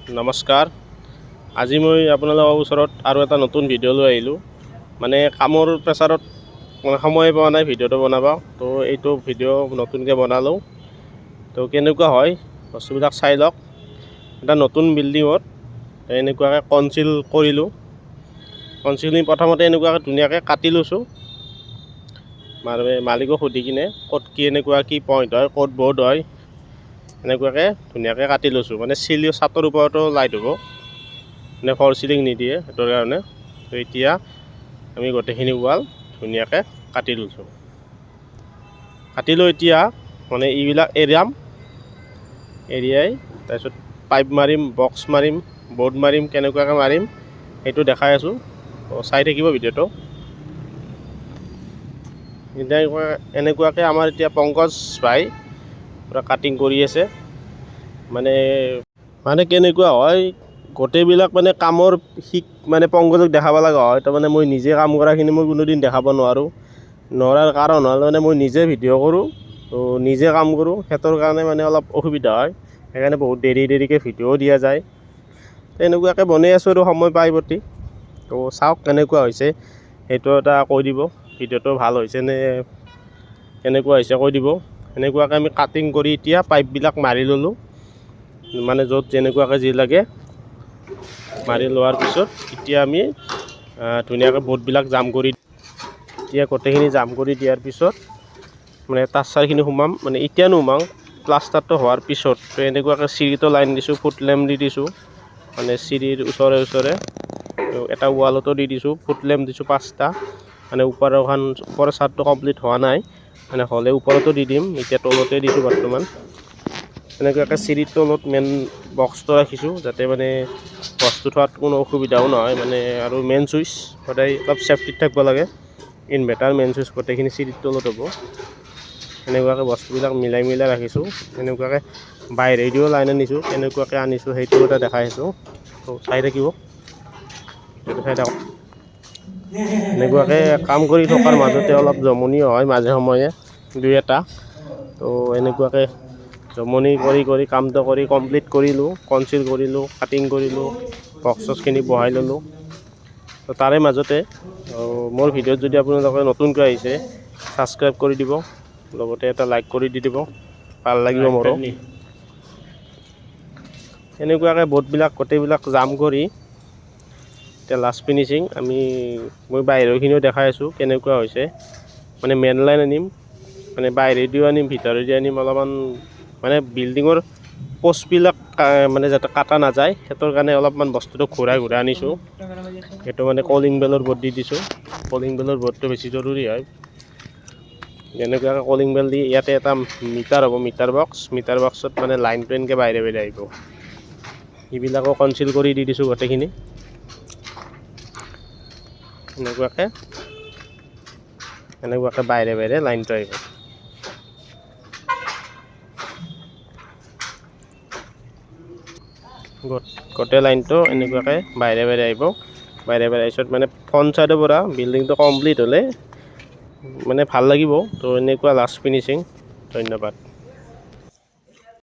নমস্কাৰ। আজি মই আপোনালোকৰ ওচৰত আৰু এটা নতুন ভিডিঅ' লৈ আহিলোঁ। মানে কামৰ প্ৰেছাৰত সময় পোৱা নাই ভিডিঅ'টো বনাব, তো এইটো ভিডিঅ' নতুনকৈ বনালোঁ। তো কেনেকুৱা হয় বস্তুবিলাক চাই লওক। এটা নতুন বিল্ডিঙত এনেকুৱাকৈ কনচিল কৰিলোঁ। কনচিলিং প্ৰথমতে এনেকুৱাকৈ ধুনীয়াকৈ কাটি লৈছোঁ। মালিকক সুধি কিনে ক'ত কি এনেকুৱা কি পইণ্ট হয়, ক'ত বৰ্ড হয়, এনেকুৱাকৈ ধুনীয়াকৈ কাটি লৈছোঁ। মানে চিলিও ছাতৰ ওপৰতো লাইট হ'ব, মানে ফল চিলিং নিদিয়ে সেইটোৰ কাৰণে। তো এতিয়া আমি গোটেইখিনি ৱাল ধুনীয়াকৈ কাটি লৈছোঁ। কাটি লৈ এতিয়া মানে এইবিলাক এৰিয়াই তাৰপিছত পাইপ মাৰিম, বক্স মাৰিম, বৰ্ড মাৰিম, কেনেকুৱাকৈ মাৰিম সেইটো দেখাই আছোঁ। তো চাই থাকিব ভিডিঅ'টো। এনেকুৱাকৈ আমাৰ এতিয়া পংকজ ভাই পূৰা কাটিং কৰি আছে। মানে কেনেকুৱা হয় গোটেইবিলাক মানে কামৰ মানে পংকজক দেখাব লগা হয়। তাৰমানে মই নিজে কাম কৰাখিনি মই কোনোদিন দেখাব নোৱাৰাৰ কাৰণ হ'ল মানে মই নিজে ভিডিঅ' কৰোঁ, তো নিজে কাম কৰোঁ, সেইটোৰ কাৰণে মানে অলপ অসুবিধা হয়। সেইকাৰণে বহুত দেৰিকৈ ভিডিঅ'ও দিয়া যায়। এনেকুৱাকৈ বনাই আছোঁ আৰু সময় পাই প্ৰতি। তো চাওক কেনেকুৱা হৈছে সেইটো এটা কৈ দিব, ভিডিঅ'টো ভাল হৈছে নে কেনেকুৱা হৈছে কৈ দিব। এনেকুৱাকৈ আমি কাটিং কৰি এতিয়া পাইপবিলাক মাৰি ল'লোঁ। মানে য'ত যেনেকুৱাকৈ যি লাগে মাৰি লোৱাৰ পিছত এতিয়া আমি ধুনীয়াকৈ বৰ্ডবিলাক জাম কৰি এতিয়া গোটেইখিনি জাম কৰি দিয়াৰ পিছত মানে টাচাৰখিনি সোমাম, মানে এতিয়া নোসোমাওঁ, প্লাষ্টাৰটো হোৱাৰ পিছত। তো এনেকুৱাকৈ চিৰিটো লাইন দিছোঁ, ফুট লেম্প দি দিছোঁ, মানে চিৰিৰ ওচৰে এটা ৱালতো দি দিছোঁ, ফুট লেম্প দিছোঁ 5টা। মানে ওপৰৰ ছাদটো কমপ্লিট হোৱা নাই, মানে হ'লে ওপৰতো দি দিম, এতিয়া তলতে দিছোঁ বৰ্তমান। এনেকুৱাকৈ চিৰিৰ তলত মেইন বক্সটো ৰাখিছোঁ যাতে মানে বস্তু থোৱাত কোনো অসুবিধাও নহয়। মানে আৰু মেইন চুইচ সদায় অলপ চেফটিত থাকিব লাগে। ইনভাৰ্টাৰ মেইন চুইচ গোটেইখিনি চিৰিৰ তলত হ'ব। এনেকুৱাকৈ বস্তুবিলাক মিলাই ৰাখিছোঁ। এনেকুৱাকৈ বাহিৰেদিও লাইন আনিছোঁ, এনেকুৱাকৈ আনিছোঁ সেইটো এটা দেখাই আছোঁ। তো চাই থাকিব, চাই থাকক। এনেকুৱাকৈ কাম কৰি থকাৰ মাজতে অলপ জমনিও হয় মাজে সময়ে দুই এটা। তো এনেকুৱাকৈ জমনি কৰি কামটো কৰি কমপ্লিট কৰিলোঁ, কনচিল কৰিলোঁ, কাটিং কৰিলোঁ, বক্স চক্সখিনি বহাই ল'লোঁ। তো তাৰে মাজতে মোৰ ভিডিঅ'ত যদি আপোনালোকে নতুনকৈ আহিছে ছাবস্ক্ৰাইব কৰি দিব, লগতে এটা লাইক কৰি দি দিব, ভাল লাগিব মোৰো। এনেকুৱাকৈ বৰ্ডবিলাক গোটেইবিলাক জাম কৰি এতিয়া লাষ্ট ফিনিচিং মই বাহিৰৰখিনিও দেখাই আছোঁ কেনেকুৱা হৈছে। মানে মেইন লাইন আনিম, মানে বাহিৰেদিও আনিম, ভিতৰেদি আনিম। অলপমান মানে বিল্ডিঙৰ পষ্টবিলাক মানে যাতে কাটা নাযায় সেইটোৰ কাৰণে অলপমান বস্তুটো ঘূৰাই আনিছোঁ। সেইটো মানে কলিং বেলৰ বৰ্ড দি দিছোঁ। কলিং বেলৰ বৰ্ডটো বেছি জৰুৰী হয়। এনেকুৱাকৈ কলিং বেল দি ইয়াতে এটা মিটাৰ হ'ব, মিটাৰ বক্সত মানে লাইনটো এনেকৈ বাহিৰে আহিব। এইবিলাকো কনচিল কৰি দি দিছোঁ গোটেইখিনি। এনেকুৱাকৈ বাহিৰে লাইনটো আহিব। গোটেই লাইনটো এনেকুৱাকৈ বাহিৰে আহিব। বাহিৰে পিছত মানে ফ্ৰণ্ট ছাইডৰ পৰা বিল্ডিংটো কমপ্লিট হ'লে মানে ভাল লাগিব। তো এনেকুৱা লাষ্ট ফিনিচিং। ধন্যবাদ।